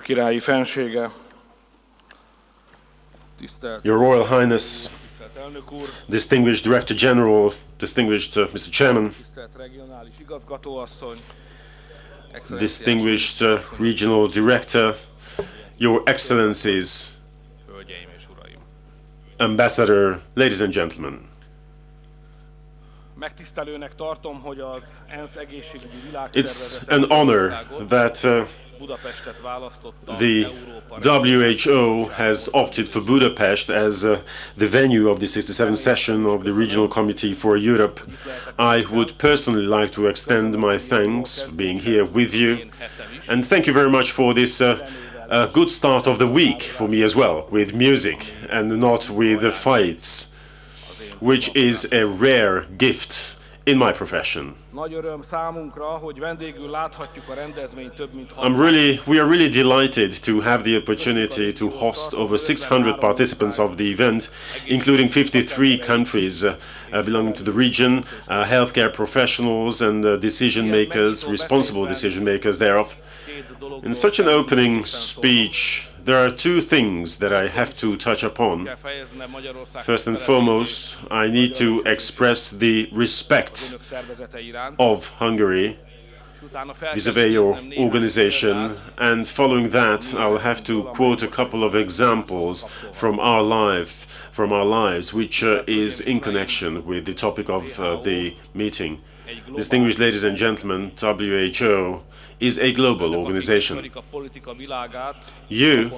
királyi fensége, tisztelt Your Royal Highness, elnök úr, distinguished Director General, distinguished Mr. Chairman, tisztelt regionális igazgatóasszony, distinguished Regional Director, Your Excellencies, hölgyeim és uraim. Ambassador, ladies and gentlemen. Megtisztelőnek tartom, hogy az ENSZ egészségügyi It's világszervezete an honor that Budapestet választotta the WHO has opted for Budapest as the venue of the 67th session of the Regional Committee for Europe. I would personally like to extend my thanks for being here with you, and thank you very much for this good start of the week for me as well, with music and not with fights, which is a rare gift in my profession. Nagy öröm számunkra, hogy vendégül láthatjuk a rendezvény több mint We are really delighted to have the opportunity to host over 600 participants of the event, including 53 countries belonging to the region, healthcare professionals and decision makers, responsible decision makers thereof. In such an opening speech, there are two things that I have to touch upon. First and foremost, I need to express the respect of Hungary vis-à-vis your organization, and following that, I'll have to quote a couple of examples from our lives, which is in connection with the topic of the meeting. Distinguished ladies and gentlemen, WHO is a global organization. You,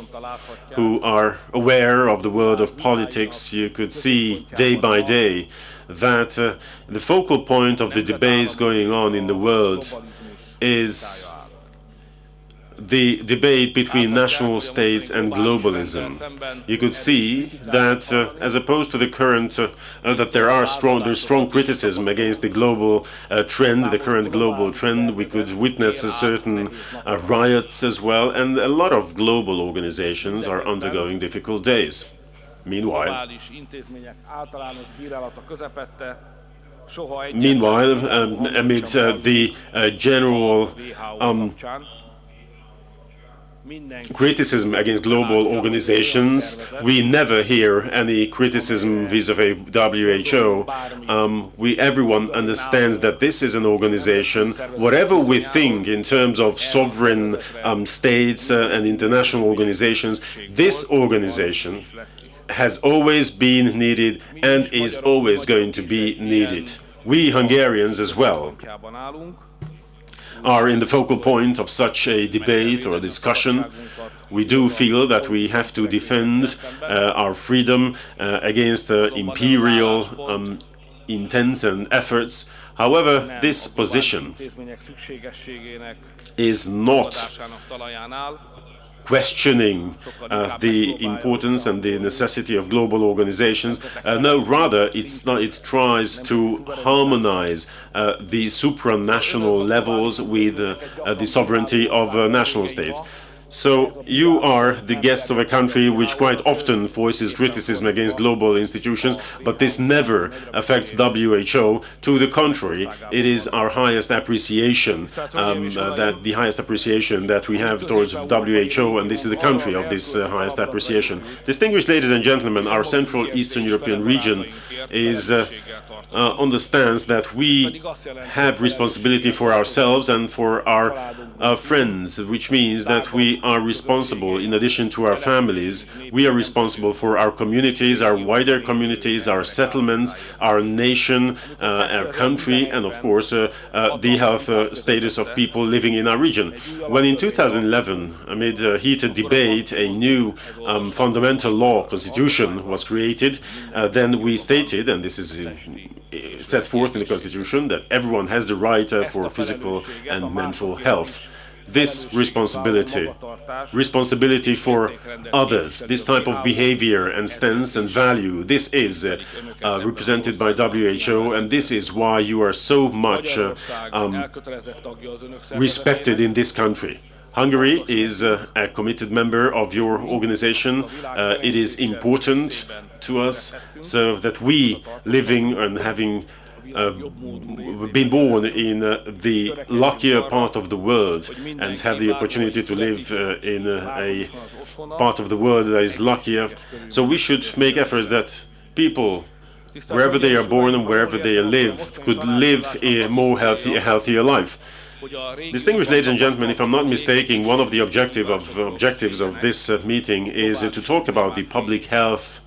who are aware of the world of politics, you could see day by day that the focal point of the debates going on in the world is the debate between national states and globalism. You could see that, as opposed to the current, that there's strong criticism against the global trend, the current global trend. We could witness certain riots as well, and a lot of global organizations are undergoing difficult days. Meanwhile, amid the general criticism against global organizations, we never hear any criticism vis-à-vis WHO. Everyone understands that this is an organization, whatever we think in terms of sovereign states and international organizations, this organization has always been needed and is always going to be needed. We Hungarians as well are in the focal point of such a debate or a discussion. We do feel that we have to defend our freedom against imperial intents and efforts. However, this position is not questioning the importance and the necessity of global organizations. No, rather, it tries to harmonize the supranational levels with the sovereignty of national states. So you are the guests of a country which quite often voices criticism against global institutions, but this never affects WHO. To the contrary, it is our highest appreciation, the highest appreciation that we have towards WHO, and this is the country of this highest appreciation. Distinguished ladies and gentlemen, our Central Eastern European region understands that we have responsibility for ourselves and for our friends, which means that we are responsible, in addition to our families, we are responsible for our communities, our wider communities, our settlements, our nation, our country, and of course the health status of people living in our region. When in 2011, amid a heated debate, a new fundamental law, constitution, was created, then we stated, and this is set forth in the Constitution, that everyone has the right for physical and mental health. This responsibility for others, this type of behavior and stance and value, this is represented by WHO, and this is why you are so much respected in this country. Hungary is a committed member of your organization. It is important to us so that we, living and having been born in the luckier part of the world and have the opportunity to live in a part of the world that is luckier. So we should make efforts that people, wherever they are born and wherever they live, could live a more healthier life. Distinguished ladies and gentlemen, if I'm not mistaken, one of the objectives of this meeting is to talk about the public health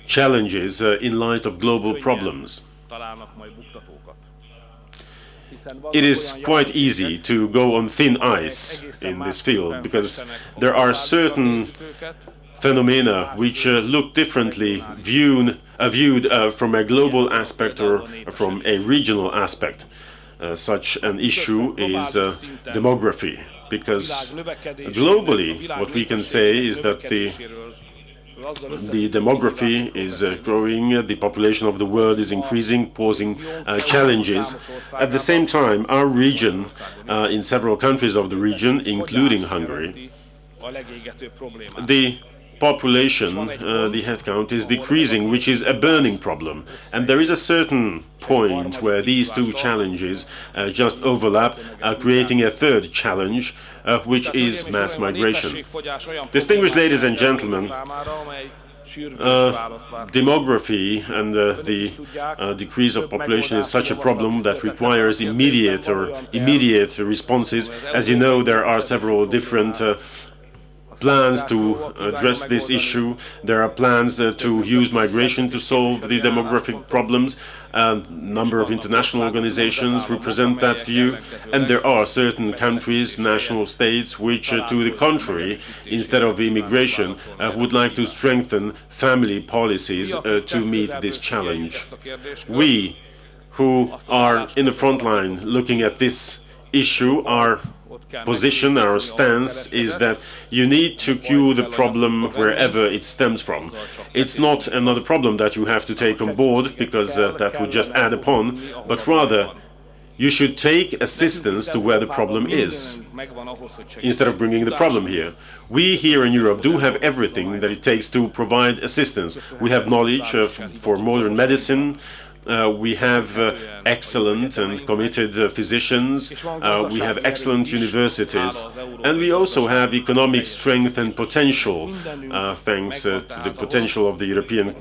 challenges in light of global problems. It is quite easy to go on thin ice in this field because there are certain phenomena which look differently viewed from a global aspect or from a regional aspect. Such an issue is demography, because globally what we can say is that the demography is growing, the population of the world is increasing, posing challenges. At the same time, our region, in several countries of the region, including Hungary, the population, the headcount is decreasing, which is a burning problem. And there is a certain point where these two challenges just overlap, creating a third challenge, which is mass migration. Distinguished ladies and gentlemen, demography and the decrease of population is such a problem that requires immediate responses. As you know, there are several different plans to address this issue. There are plans to use migration to solve the demographic problems. A number of international organizations represent that view, and there are certain countries, national states, which, to the contrary, instead of immigration, would like to strengthen family policies to meet this challenge. We, who are in the front line looking at this issue, our position, our stance is that you need to cure the problem wherever it stems from. It's not another problem that you have to take on board, because that would just add upon, but rather you should take assistance to where the problem is, instead of bringing the problem here. We here in Europe do have everything that it takes to provide assistance. We have knowledge for modern medicine. We have excellent and committed physicians, we have excellent universities, and we also have economic strength and potential, thanks to the potential of the European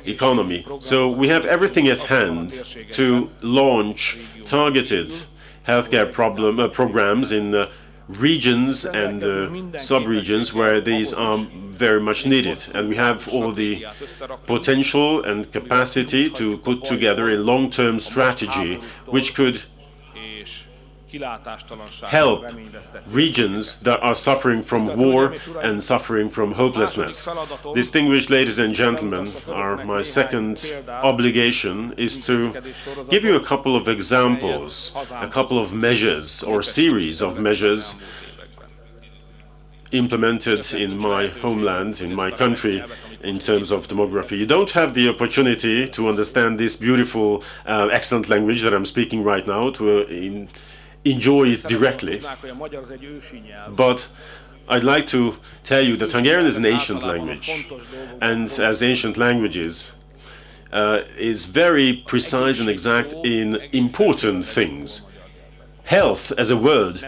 economy. So we have everything at hand to launch targeted healthcare programs in regions and sub-regions where these are very much needed. And we have all the potential and capacity to put together a long-term strategy which could help regions that are suffering from war and suffering from hopelessness. Distinguished ladies and gentlemen, my second obligation is to give you a couple of examples, a couple of measures or series of measures implemented in my homeland, in my country, in terms of demography. You don't have the opportunity to understand this beautiful, excellent language that I'm speaking right now, to enjoy it directly, but I'd like to tell you that Hungarian is an ancient language, and as ancient languages is very precise and exact in important things. Health as a word,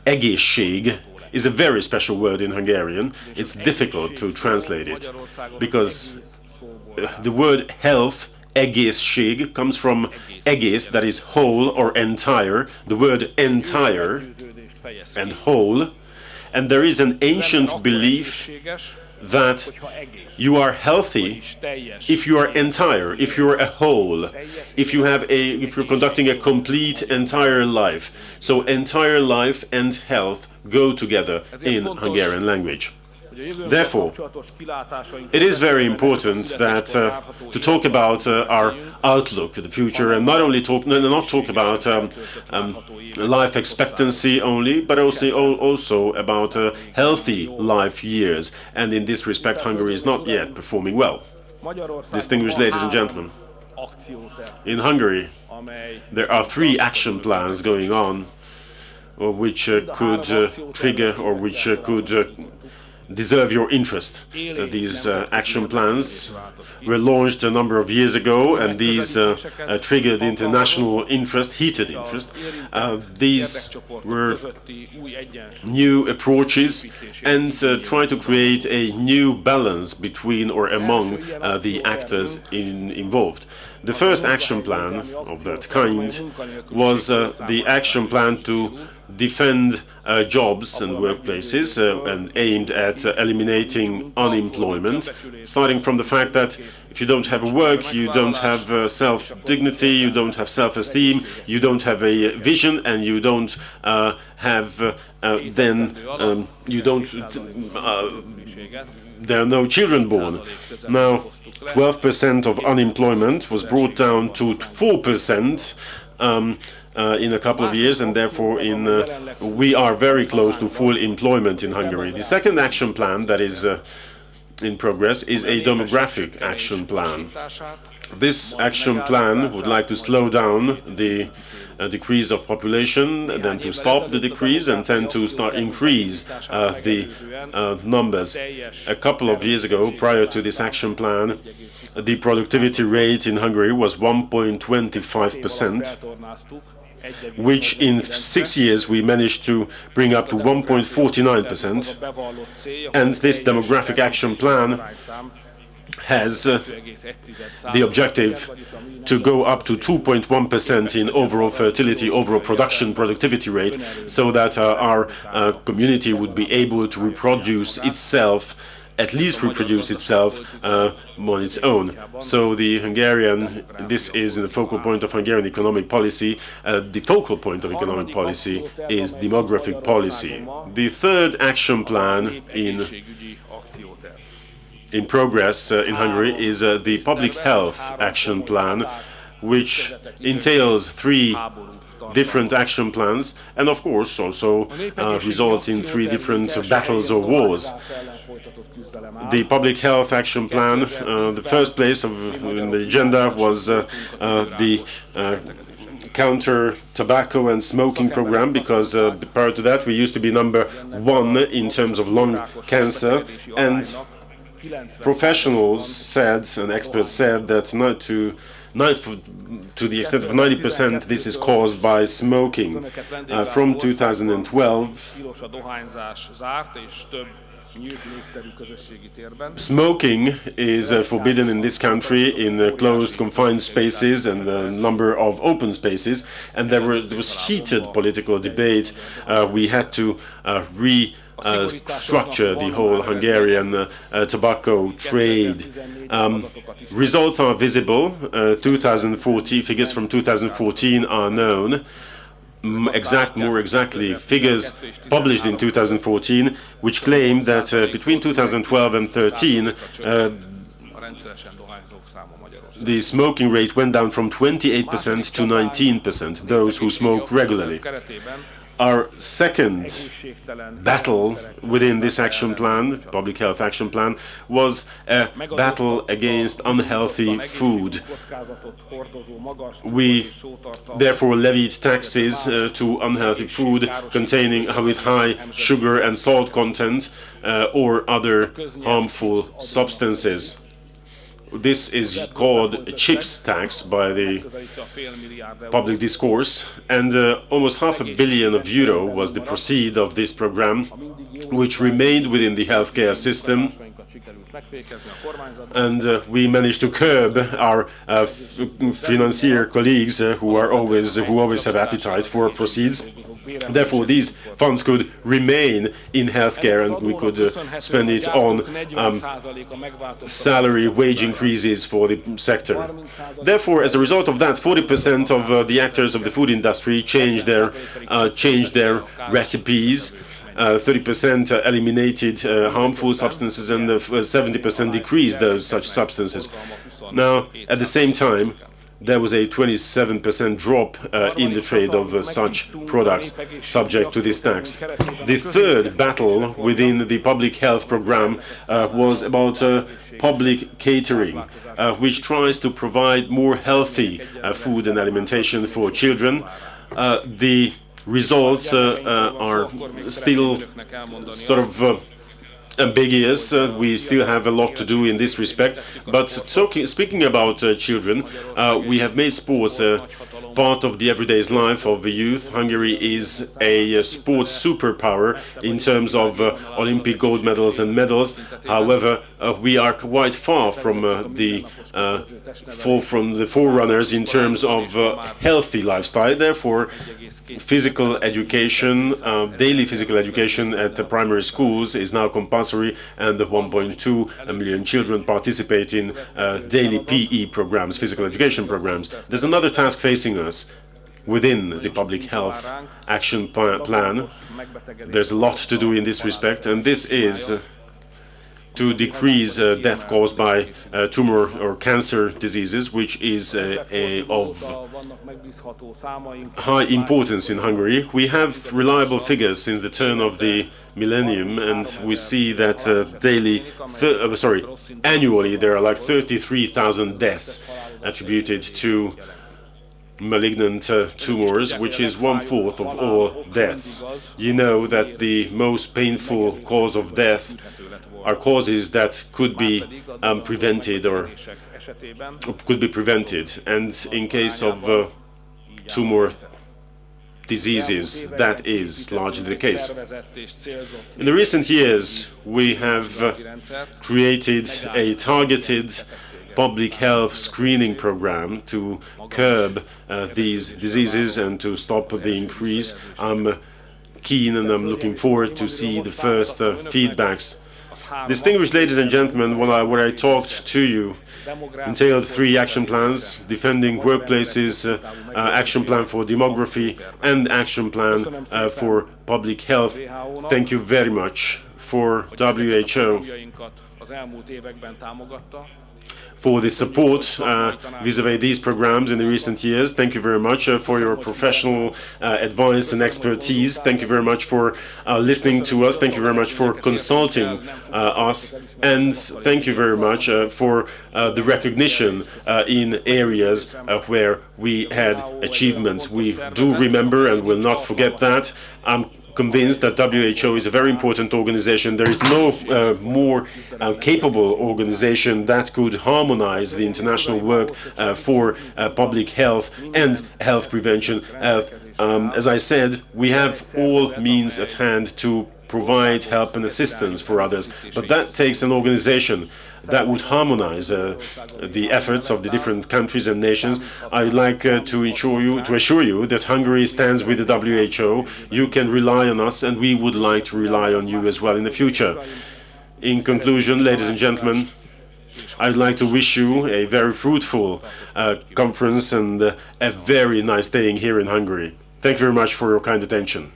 egészség, is a very special word in Hungarian. It's difficult to translate it because the word health, egészség, comes from egész, that is whole or entire, the word entire and whole, and there is an ancient belief that you are healthy if you are entire, if you are a whole, if you're conducting a complete entire life. So entire life and health go together in Hungarian language. Therefore, it is very important that to talk about our outlook, the future, and not talk about life expectancy only, but also about healthy life years. And in this respect, Hungary is not yet performing well. Distinguished ladies and gentlemen, in Hungary, there are 3 action plans going on, which could trigger or which could deserve your interest. These action plans were launched a number of years ago, and these triggered international interest, heated interest. These were new approaches and try to create a new balance between or among the actors involved. The first action plan of that kind was the action plan to defend jobs and workplaces and aimed at eliminating unemployment, starting from the fact that if you don't have a work, you don't have self-dignity, you don't have self-esteem, you don't have a vision, and you don't have there are no children born. Now, 12% of unemployment was brought down to 4% in a couple of years, and therefore we are very close to full employment in Hungary. The second action plan that is in progress is a demographic action plan. This action plan would like to slow down the decrease of population, then to stop the decrease, and then to start increase the numbers. A couple of years ago, prior to this action plan, the productivity rate in Hungary was 1.25%, which in 6 years we managed to bring up to 1.49%. And this demographic action plan has the objective to go up to 2.1% in overall fertility, overall productivity rate, so that our community would be able to reproduce itself, at least reproduce itself on its own. So this is the focal point of Hungarian economic policy. The focal point of economic policy is demographic policy. The third action plan in progress in Hungary is the public health action plan, which entails 3 different action plans and of course also results in 3 different battles or wars. The public health action plan, the first place in the agenda was the counter tobacco and smoking program, because prior to that we used to be number 1 in terms of lung cancer, and professionals said and experts said that to the extent of 90% this is caused by smoking. From 2012, smoking is forbidden in this country in closed, confined spaces and a number of open spaces, and there was heated political debate. We had to restructure the whole Hungarian tobacco trade. Results are visible. 2014 figures from 2014 are known. More exactly, figures published in 2014, which claim that between 2012 and 2013, the smoking rate went down from 28% to 19%, those who smoke regularly. Our second battle within this action plan, public health action plan, was a battle against unhealthy food. We therefore levied taxes to unhealthy food with high sugar and salt content or other harmful substances. This is called chips tax by the public discourse, and almost €500 million was the proceed of this program, which remained within the healthcare system, and we managed to curb our financier colleagues who always have appetite for proceeds. Therefore, these funds could remain in healthcare, and we could spend it on salary, wage increases for the sector. Therefore, as a result of that, 40% of the actors of the food industry changed their recipes. 30% eliminated harmful substances, and 70% decreased such substances. Now, at the same time, there was a 27% drop in the trade of such products subject to this tax. The third battle within the public health program was about public catering, which tries to provide more healthy food and alimentation for children. The results are still sort of ambiguous. We still have a lot to do in this respect. But speaking about children, we have made sports part of the everyday life of the youth. Hungary is a sports superpower in terms of Olympic gold medals and medals. However, we are quite far from the forerunners in terms of healthy lifestyle. Therefore, physical education, daily physical education at the primary schools is now compulsory, and the 1.2 million children participate in daily PE programs, physical education programs. There's another task facing us within the public health action plan. There's a lot to do in this respect, and this is to decrease death caused by tumor or cancer diseases, which is of high importance in Hungary. We have reliable figures since the turn of the millennium, and we see that annually there are like 33,000 deaths attributed to malignant tumors, which is 1/4 of all deaths. You know that the most painful cause of death are causes that could be prevented or could be prevented, and in case of tumor diseases, that is largely the case. In the recent years, we have created a targeted public health screening program to curb these diseases and to stop the increase. I'm keen and I'm looking forward to see the first feedbacks. Distinguished ladies and gentlemen, what I talked to you entailed 3 action plans: defending workplaces, action plan for demography, and action plan for public health. Thank you very much for WHO for the support vis-à-vis these programs in the recent years. Thank you very much for your professional advice and expertise. Thank you very much for listening to us. Thank you very much for consulting us. And thank you very much for the recognition in areas where we had achievements. We do remember and will not forget that. I'm convinced that WHO is a very important organization. There is no more capable organization that could harmonize the international work for public health and health prevention. As I said, we have all means at hand to provide help and assistance for others, but that takes an organization that would harmonize the efforts of the different countries and nations. I'd like to assure you that Hungary stands with the WHO. You can rely on us, and we would like to rely on you as well in the future. In conclusion, ladies and gentlemen, I'd like to wish you a very fruitful conference and a very nice staying here in Hungary. Thank you very much for your kind attention.